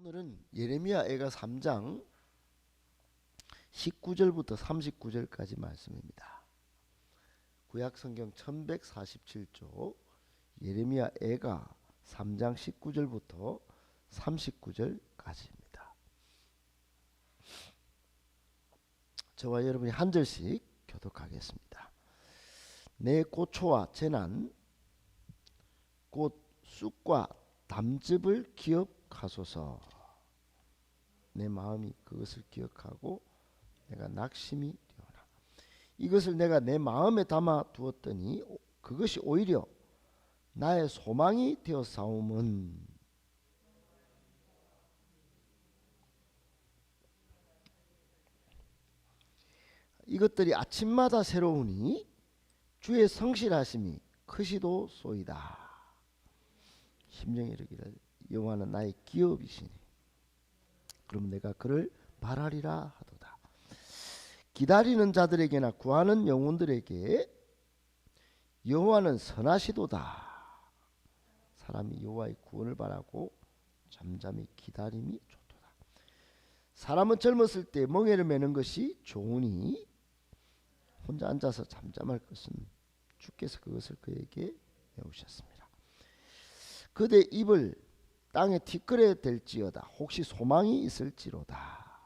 오늘은 예레미야 애가 3장 19절부터 39절까지 말씀입니다. 구약성경 1147쪽 예레미야 애가 3장 19절부터 39절까지입니다. 저와 여러분이 한 절씩 교독하겠습니다. 내 고초와 재난 곧 쑥과 담즙을 기억하소서. 내 마음이 그것을 기억하고 내가 낙심이 되오나 이것을 내가 내 마음에 담아 두었더니 그것이 오히려 나의 소망이 되었사오면 이것들이 아침마다 새로우니 주의 성실하심이 크시도소이다. 심령이 이르기를 여호와는 나의 기업이시니 그럼 내가 그를 바라리라 하도다. 기다리는 자들에게나 구하는 영혼들에게 여호와는 선하시도다. 사람이 여호와의 구원을 바라고 잠잠히 기다림이 좋도다. 사람은 젊었을 때 멍에를 매는 것이 좋으니 혼자 앉아서 잠잠할 것은 주께서 그것을 그에게 메우셨습니다. 그대 입을 땅에 티끌에 댈지어다. 혹시 소망이 있을지로다.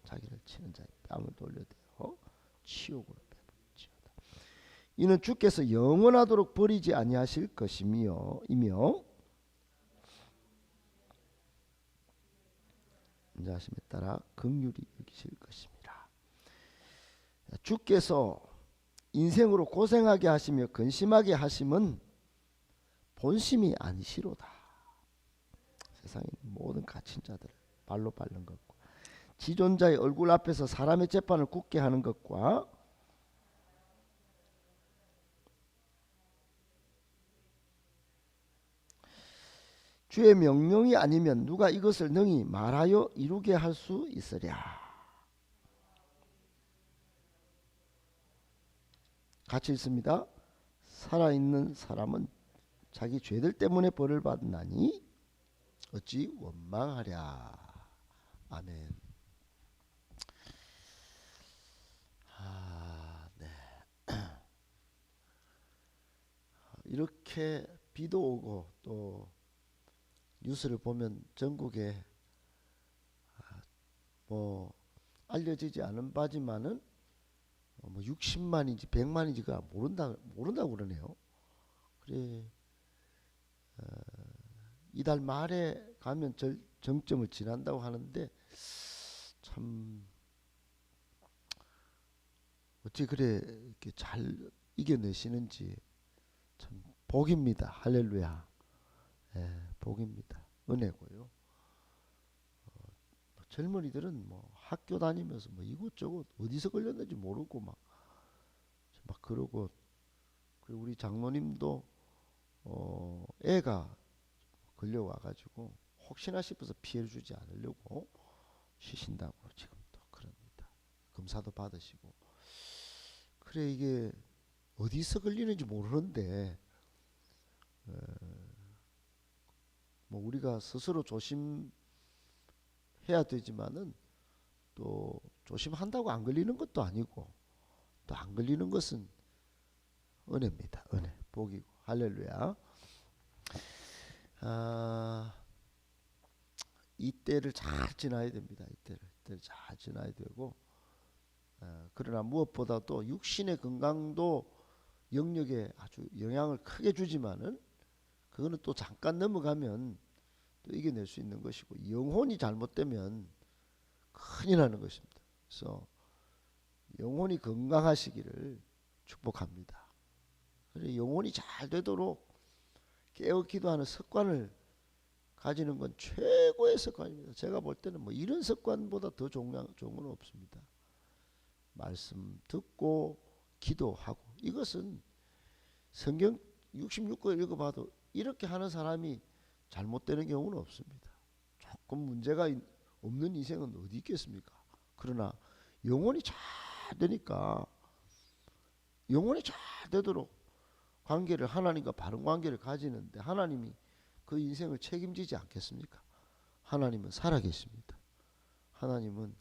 자기를 치는 자의 뺨을 돌려대어 치욕으로 베풀지어다. 이는 주께서 영원하도록 버리지 아니하실 것이며 인자하심에 따라 긍휼히 여기실 것입니다. 주께서 인생으로 고생하게 하시며 근심하게 하심은 본심이 아니시로다. 세상의 모든 갇힌 자들을 발로 밟는 것과 지존자의 얼굴 앞에서 사람의 재판을 굳게 하는 것과 주의 명령이 아니면 누가 이것을 능히 말하여 이루게 할 수 있으랴. 같이 읽습니다. 살아있는 사람은 자기 죄들 때문에 벌을 받나니 어찌 원망하랴. 아멘. 네. 이렇게 비도 오고 또 뉴스를 보면 전국에 뭐 알려지지 않은 바지만은 뭐 60만인지 100만인지가 모른다고 그러네요. 그래 이달 말에 가면 정점을 지난다고 하는데 참 어찌 그래 이렇게 잘 이겨내시는지 참 복입니다. 할렐루야. 복입니다. 은혜고요. 젊은이들은 뭐 학교 다니면서 뭐 이곳저곳 어디서 걸렸는지 모르고 막 그러고, 그리고 우리 장로님도 애가 걸려와가지고 혹시나 싶어서 피해를 주지 않으려고 쉬신다고 지금도 그럽니다. 검사도 받으시고. 그래 이게 어디서 걸리는지 모르는데 뭐 우리가 스스로 조심해야 되지만은 또 조심한다고 안 걸리는 것도 아니고 또 안 걸리는 것은 은혜입니다. 은혜, 복이고. 할렐루야. 이때를 잘 지나야 됩니다. 이때를 잘 지나야 되고 그러나 무엇보다도 육신의 건강도 영역에 아주 영향을 크게 주지만은 그거는 또 잠깐 넘어가면 또 이겨낼 수 있는 것이고 영혼이 잘못되면 큰일 나는 것입니다. 그래서 영혼이 건강하시기를 축복합니다. 그래서 영혼이 잘 되도록 깨어 기도하는 습관을 가지는 건 최고의 습관입니다. 제가 볼 때는 뭐 이런 습관보다 더 좋은 건 없습니다. 말씀 듣고 기도하고, 이것은 성경 66권 읽어봐도 이렇게 하는 사람이 잘못되는 경우는 없습니다. 조금 문제가 없는 인생은 어디 있겠습니까? 그러나 영혼이 잘 되니까, 영혼이 잘 되도록 하나님과 바른 관계를 가지는데 하나님이 그 인생을 책임지지 않겠습니까? 하나님은 살아계십니다. 하나님은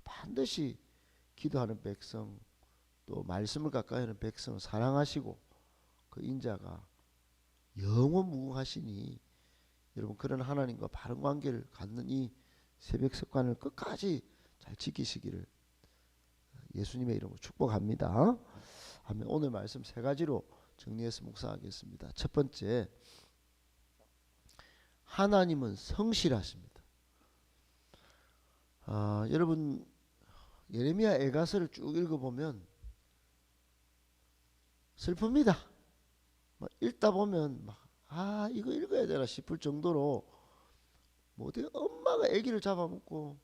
반드시 기도하는 백성, 또 말씀을 가까이 하는 백성을 사랑하시고 그 인자가 영원 무궁하시니 여러분 그런 하나님과 바른 관계를 갖는 이 새벽 습관을 끝까지 잘 지키시기를 예수님의 이름으로 축복합니다. 아멘. 오늘 말씀 세 가지로 정리해서 묵상하겠습니다. 첫 번째, 하나님은 성실하십니다. 여러분 예레미야 애가서를 쭉 읽어보면 슬픕니다. 읽다 보면 이거 읽어야 되나 싶을 정도로 어디 엄마가 아기를 잡아먹고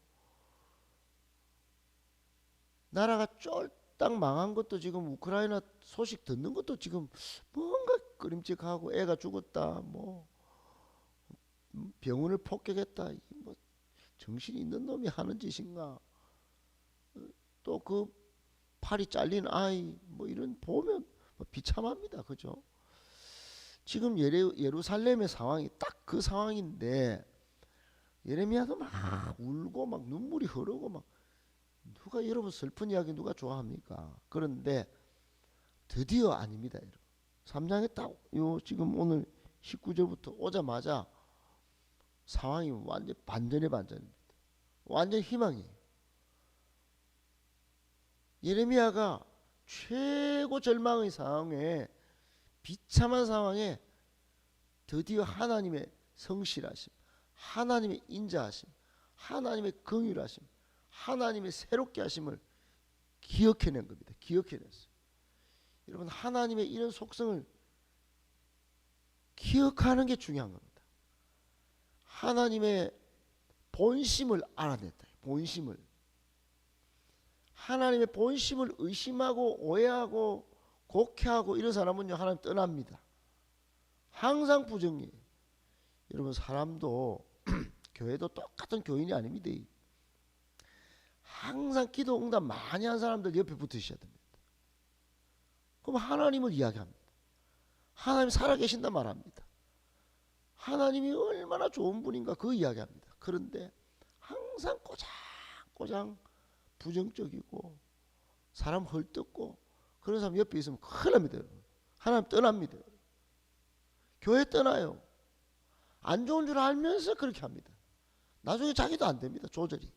나라가 쫄딱 망한 것도 지금 우크라이나 소식 듣는 것도 지금 뭔가 끄림직하고 애가 죽었다 뭐 병원을 폭격했다 뭐 정신이 있는 놈이 하는 짓인가 또 그 팔이 잘린 아이 뭐 이런 보면 비참합니다. 그죠? 지금 예루살렘의 상황이 딱 그 상황인데 예레미야도 막 울고 막 눈물이 흐르고 막 누가 여러분 슬픈 이야기 누가 좋아합니까? 그런데 드디어 아닙니다. 여러분. 3장에 딱 요 지금 오늘 19절부터 오자마자 상황이 완전 반전입니다. 완전 희망이에요. 예레미야가 최고 절망의 상황에 비참한 상황에 드디어 하나님의 성실하심, 하나님의 인자하심, 하나님의 긍휼하심, 하나님의 새롭게 하심을 기억해낸 겁니다. 기억해냈어요. 여러분 하나님의 이런 속성을 기억하는 게 중요한 겁니다. 하나님의 본심을 알아냈다. 본심을. 하나님의 본심을 의심하고 오해하고 곡해하고 이런 사람은요 하나님 떠납니다. 항상 부정이에요. 여러분 사람도 교회도 똑같은 교인이 아닙니다. 항상 기도 응답 많이 한 사람들 옆에 붙으셔야 됩니다. 그럼 하나님을 이야기합니다. 하나님 살아계신다 말합니다. 하나님이 얼마나 좋은 분인가 그 이야기합니다. 그런데 항상 꼬장꼬장 부정적이고 사람 헐뜯고 그런 사람 옆에 있으면 큰일 납니다. 하나님 떠납니다. 교회 떠나요. 안 좋은 줄 알면서 그렇게 합니다. 나중에 자기도 안 됩니다. 조절이.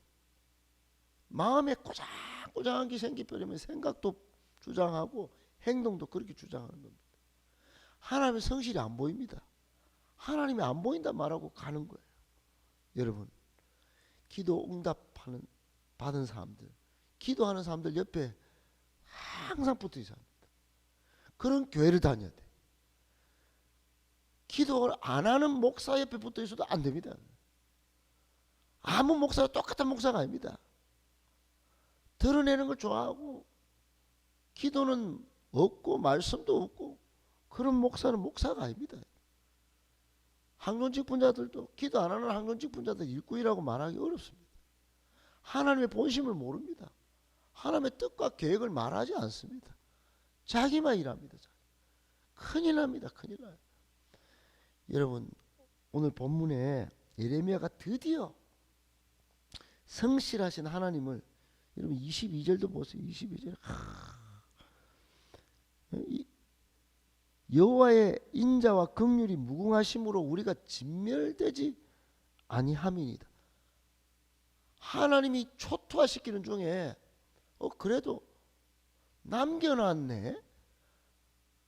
마음에 꼬장꼬장한 게 생기버리면 생각도 주장하고 행동도 그렇게 주장하는 겁니다. 하나님의 성실이 안 보입니다. 하나님이 안 보인다 말하고 가는 거예요. 여러분 기도 응답하는 받은 사람들 기도하는 사람들 옆에 항상 붙어 있어야 합니다. 그런 교회를 다녀야 돼. 기도를 안 하는 목사 옆에 붙어 있어도 안 됩니다. 아무 목사가 똑같은 목사가 아닙니다. 드러내는 걸 좋아하고 기도는 없고 말씀도 없고 그런 목사는 목사가 아닙니다. 항존직 분자들도 기도 안 하는 항존직 분자들 일꾼이라고 말하기 어렵습니다. 하나님의 본심을 모릅니다. 하나님의 뜻과 계획을 말하지 않습니다. 자기만 일합니다. 큰일 납니다. 큰일 나요. 여러분 오늘 본문에 예레미야가 드디어 성실하신 하나님을 여러분 22절도 보세요. 22절 여호와의 인자와 긍휼이 무궁하심으로 우리가 진멸되지 아니함이니이다. 하나님이 초토화시키는 중에 그래도 남겨놨네.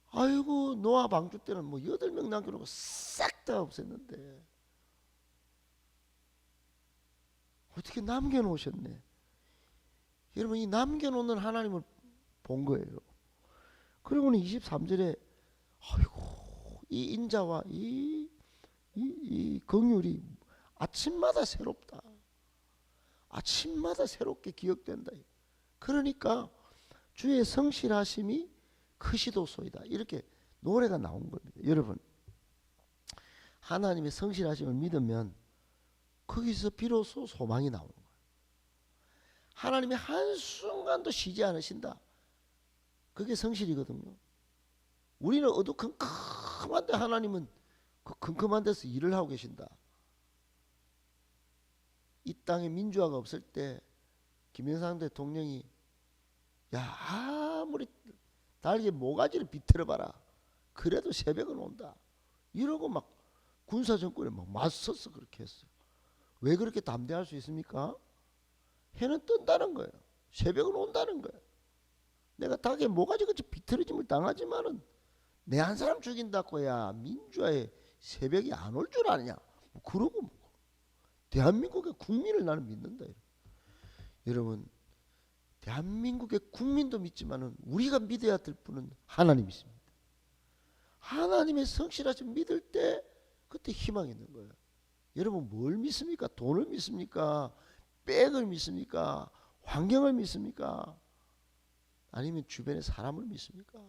아이고 노아 방주 때는 뭐 8명 남겨놓고 싹 다 없앴는데 어떻게 남겨놓으셨네. 여러분 이 남겨놓는 하나님을 본 거예요. 그리고는 23절에 아이고 이 인자와 이 긍휼이 아침마다 새롭다. 아침마다 새롭게 기억된다. 그러니까 주의 성실하심이 크시도소이다. 이렇게 노래가 나온 겁니다. 여러분 하나님의 성실하심을 믿으면 거기서 비로소 소망이 나오는 거예요. 하나님이 한순간도 쉬지 않으신다. 그게 성실이거든요. 우리는 어두컴컴한데 하나님은 그 컴컴한 데서 일을 하고 계신다. 땅에 민주화가 없을 때 김영삼 대통령이 야 아무리 달게 모가지를 비틀어봐라 그래도 새벽은 온다 이러고 막 군사정권에 막 맞섰어. 그렇게 했어요. 왜 그렇게 담대할 수 있습니까? 해는 뜬다는 거예요. 새벽은 온다는 거예요. 내가 닭에 모가지같이 비틀어짐을 당하지만은 내 한 사람 죽인다고야 민주화에 새벽이 안 올 줄 아느냐. 뭐 그러고 뭐. 대한민국의 국민을 나는 믿는다. 여러분 대한민국의 국민도 믿지만은 우리가 믿어야 될 분은 하나님이십니다. 하나님의 성실하신 믿을 때 그때 희망이 있는 거예요. 여러분 뭘 믿습니까? 돈을 믿습니까? 백을 믿습니까? 환경을 믿습니까? 아니면 주변의 사람을 믿습니까?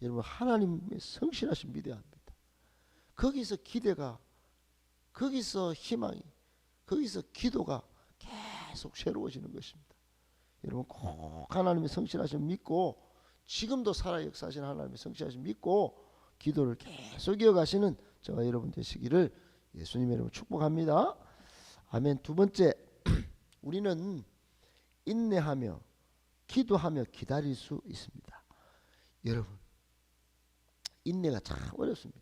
여러분 하나님의 성실하신 믿어야 합니다. 거기서 기대가, 거기서 희망이, 거기서 기도가 계속 새로워지는 것입니다. 여러분 꼭 하나님의 성실하신 믿고 지금도 살아 역사하시는 하나님의 성실하신 믿고 기도를 계속 이어가시는 저와 여러분 되시기를 예수님의 이름으로 축복합니다. 아멘. 두 번째, 우리는 인내하며 기도하며 기다릴 수 있습니다. 여러분 인내가 참 어렵습니다.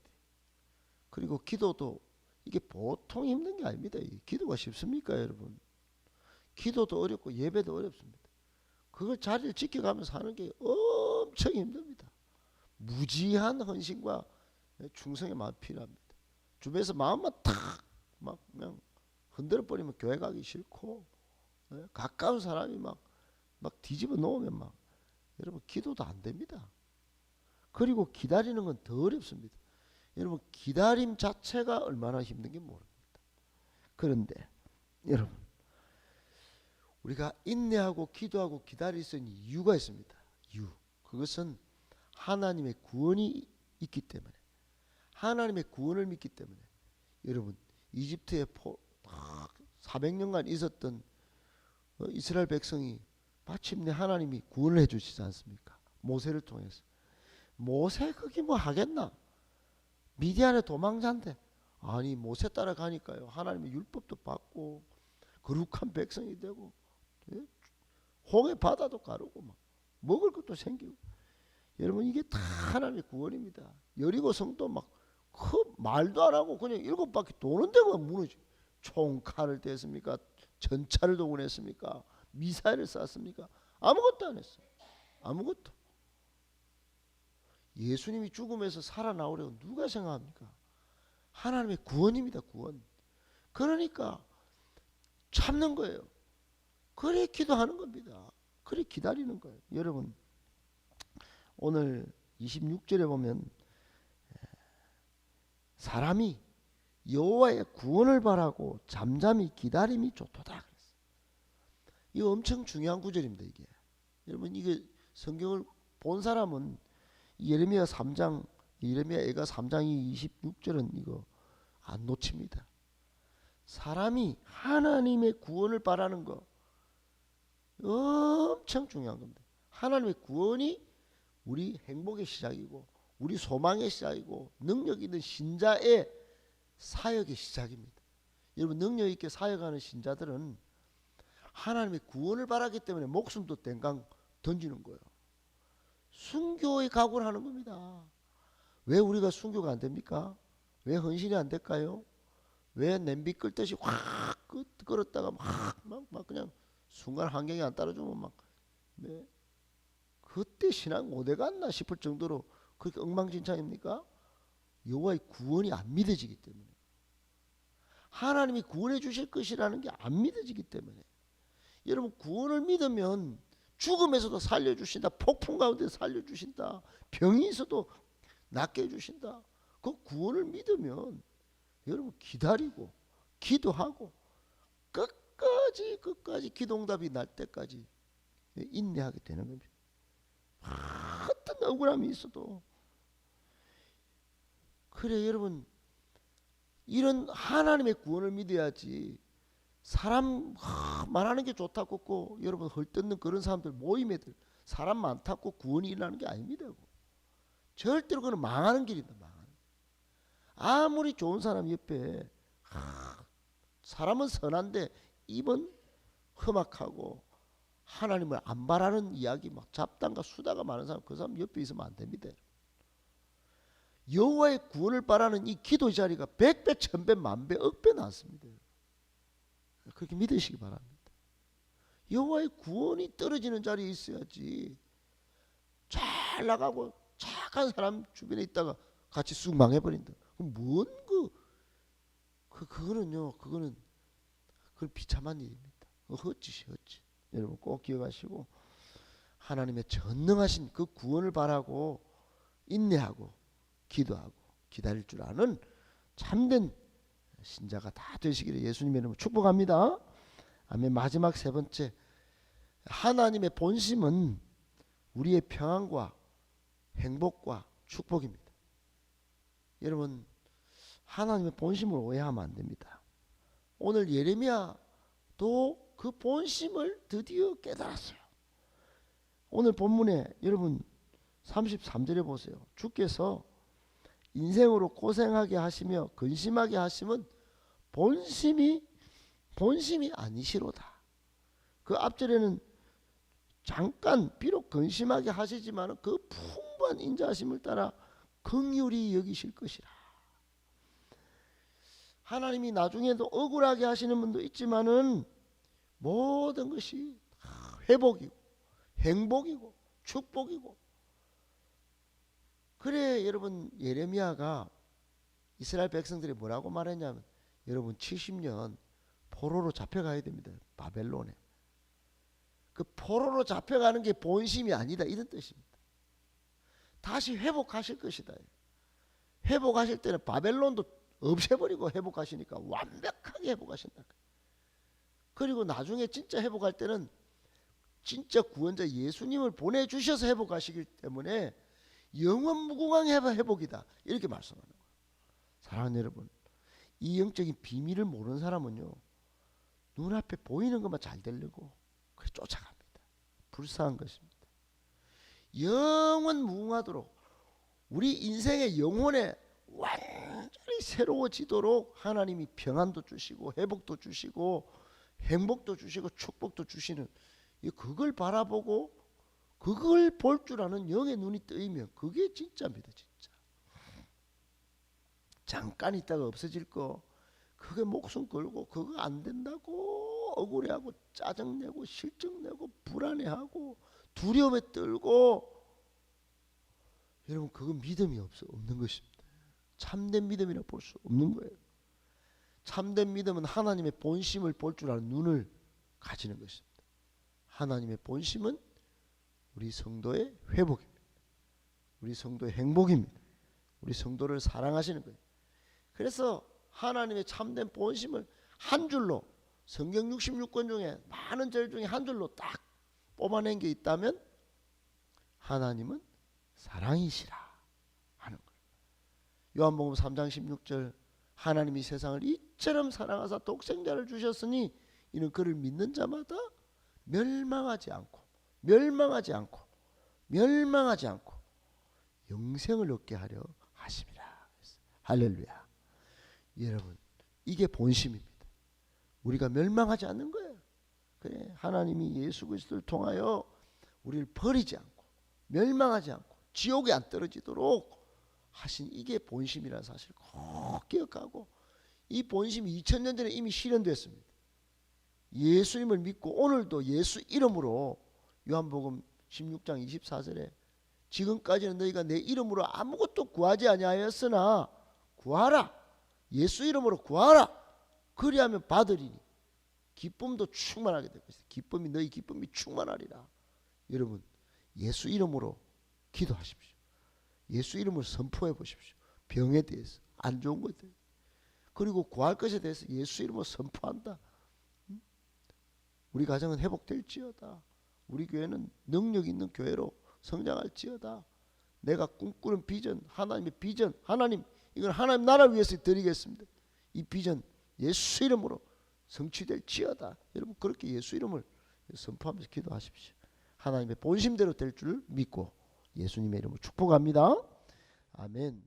그리고 기도도 이게 보통 힘든 게 아닙니다. 기도가 쉽습니까 여러분? 기도도 어렵고 예배도 어렵습니다. 그걸 자리를 지켜가면서 하는 게 엄청 힘듭니다. 무지한 헌신과 충성의 마음이 필요합니다. 주변에서 마음만 탁 막 그냥 흔들어 버리면 교회 가기 싫고 가까운 사람이 막 뒤집어 놓으면 막 여러분 기도도 안 됩니다. 그리고 기다리는 건 더 어렵습니다. 여러분 기다림 자체가 얼마나 힘든 게 모릅니다. 그런데 여러분 우리가 인내하고 기도하고 기다릴 수 있는 이유가 있습니다. 이유. 그것은 하나님의 구원이 있기 때문에, 하나님의 구원을 믿기 때문에. 여러분 이집트에 400년간 있었던 이스라엘 백성이 마침내 하나님이 구원을 해주시지 않습니까? 모세를 통해서. 모세 그게 뭐 하겠나? 미디안의 도망자인데 아니 모세 따라가니까요 하나님의 율법도 받고 거룩한 백성이 되고 홍해 바다도 가르고 막 먹을 것도 생기고. 여러분 이게 다 하나님의 구원입니다. 여리고 성도 막 말도 안 하고 그냥 7바퀴 도는 데가 무너지. 총칼을 댔습니까? 전차를 동원했습니까? 미사일을 쐈습니까? 아무것도 안 했어요. 아무것도. 예수님이 죽음에서 살아나오려고 누가 생각합니까? 하나님의 구원입니다. 구원. 그러니까 참는 거예요. 그래 기도하는 겁니다. 그래 기다리는 거예요. 여러분 오늘 26절에 보면 사람이 여호와의 구원을 바라고 잠잠히 기다림이 좋도다 그랬어요. 이거 엄청 중요한 구절입니다. 이게 여러분 이게 성경을 본 사람은 예레미야 3장 예레미야 애가 3장이 26절은 이거 안 놓칩니다. 사람이 하나님의 구원을 바라는 거 엄청 중요한 겁니다. 하나님의 구원이 우리 행복의 시작이고 우리 소망의 시작이고 능력 있는 신자의 사역의 시작입니다. 여러분 능력 있게 사역하는 신자들은 하나님의 구원을 바라기 때문에 목숨도 땡강 던지는 거예요. 순교의 각오를 하는 겁니다. 왜 우리가 순교가 안 됩니까? 왜 헌신이 안 될까요? 왜 냄비 끓듯이 확 끓었다가 막 그냥 순간 환경이 안 따라주면 막 그때 신앙 어디 갔나 싶을 정도로 그렇게 엉망진창입니까? 여호와의 구원이 안 믿어지기 때문에, 하나님이 구원해 주실 것이라는 게 안 믿어지기 때문에. 여러분 구원을 믿으면 죽음에서도 살려주신다. 폭풍 가운데 살려주신다. 병이 있어도 낫게 해주신다. 그 구원을 믿으면 여러분 기다리고 기도하고 끝까지 기도응답이 날 때까지 인내하게 되는 겁니다. 어떤 억울함이 있어도. 그래 여러분 이런 하나님의 구원을 믿어야지. 사람 말하는 게 좋다고 꼭 여러분 헐뜯는 그런 사람들 모임에들 사람 많다고 구원이 일어나는 게 아닙니다. 절대로 그건 망하는 길입니다. 망하는. 아무리 좋은 사람 옆에 사람은 선한데 입은 험악하고 하나님을 안 바라는 이야기, 막 잡담과 수다가 많은 사람, 그 사람 옆에 있으면 안 됩니다. 여호와의 구원을 바라는 이 기도 자리가 100배, 1000배, 만배, 억배 낫습니다. 그렇게 믿으시기 바랍니다. 여호와의 구원이 떨어지는 자리에 있어야지. 잘 나가고 착한 사람 주변에 있다가 같이 쑥 망해버린다. 뭔 그거는 비참한 일입니다. 헛짓이 헛짓. 여러분 꼭 기억하시고 하나님의 전능하신 그 구원을 바라고 인내하고 기도하고 기다릴 줄 아는 참된 신자가 다 되시기를 예수님의 이름으로 축복합니다. 아멘. 마지막 세 번째, 하나님의 본심은 우리의 평안과 행복과 축복입니다. 여러분 하나님의 본심을 오해하면 안 됩니다. 오늘 예레미야도 그 본심을 드디어 깨달았어요. 오늘 본문에 여러분 33절에 보세요. 주께서 인생으로 고생하게 하시며 근심하게 하시면 본심이 아니시로다. 그 앞절에는 잠깐 비록 근심하게 하시지만 그 풍부한 인자하심을 따라 긍휼히 여기실 것이라. 하나님이 나중에도 억울하게 하시는 분도 있지만은 모든 것이 회복이고 행복이고 축복이고. 그래 여러분 예레미야가 이스라엘 백성들이 뭐라고 말했냐면 여러분 70년 포로로 잡혀가야 됩니다. 바벨론에. 그 포로로 잡혀가는 게 본심이 아니다 이런 뜻입니다. 다시 회복하실 것이다. 회복하실 때는 바벨론도 없애버리고 회복하시니까 완벽하게 회복하신다. 그리고 나중에 진짜 회복할 때는 진짜 구원자 예수님을 보내주셔서 회복하시기 때문에 영원 무궁한 회복이다 이렇게 말씀하는 거예요. 사랑하는 여러분, 이 영적인 비밀을 모르는 사람은요 눈앞에 보이는 것만 잘 되려고 그래 쫓아갑니다. 불쌍한 것입니다. 영원 무궁하도록 우리 인생의 영혼에 완전히 새로워지도록 하나님이 평안도 주시고 회복도 주시고 행복도 주시고 축복도 주시는 그걸 바라보고 그걸 볼 줄 아는 영의 눈이 뜨이면 그게 진짜입니다. 진짜. 잠깐 있다가 없어질 거 그게 목숨 걸고 그거 안 된다고 억울해하고 짜증내고 실증내고 불안해하고 두려움에 떨고 여러분 그건 믿음이 없는 것입니다. 참된 믿음이라 볼 수 없는 거예요. 참된 믿음은 하나님의 본심을 볼 줄 아는 눈을 가지는 것입니다. 하나님의 본심은 우리 성도의 회복입니다. 우리 성도의 행복입니다. 우리 성도를 사랑하시는 거예요. 그래서 하나님의 참된 본심을 한 줄로 성경 66권 중에 많은 절 중에 한 줄로 딱 뽑아낸 게 있다면 하나님은 사랑이시라 하는 거예요. 요한복음 3장 16절 하나님이 세상을 이처럼 사랑하사 독생자를 주셨으니 이는 그를 믿는 자마다 멸망하지 않고 영생을 얻게 하려 하심이라. 할렐루야. 여러분 이게 본심입니다. 우리가 멸망하지 않는 거예요. 그래 하나님이 예수 그리스도를 통하여 우리를 버리지 않고 멸망하지 않고 지옥에 안 떨어지도록 하신 이게 본심이라는 사실을 꼭 기억하고 이 본심이 2000년 전에 이미 실현됐습니다. 예수님을 믿고 오늘도 예수 이름으로 요한복음 16장 24절에 지금까지는 너희가 내 이름으로 아무것도 구하지 아니하였으나 구하라. 예수 이름으로 구하라. 그리하면 받으리니 기쁨도 충만하게 될 것이다. 기쁨이 너희 기쁨이 충만하리라. 여러분 예수 이름으로 기도하십시오. 예수 이름을 선포해 보십시오. 병에 대해서 안 좋은 것에 대해서 그리고 구할 것에 대해서 예수 이름으로 선포한다. 우리 가정은 회복될지어다. 우리 교회는 능력 있는 교회로 성장할지어다. 내가 꿈꾸는 비전, 하나님의 비전, 하나님 이건 하나님 나라를 위해서 드리겠습니다. 이 비전 예수 이름으로 성취될지어다. 여러분 그렇게 예수 이름을 선포하면서 기도하십시오. 하나님의 본심대로 될 줄 믿고 예수님의 이름으로 축복합니다. 아멘.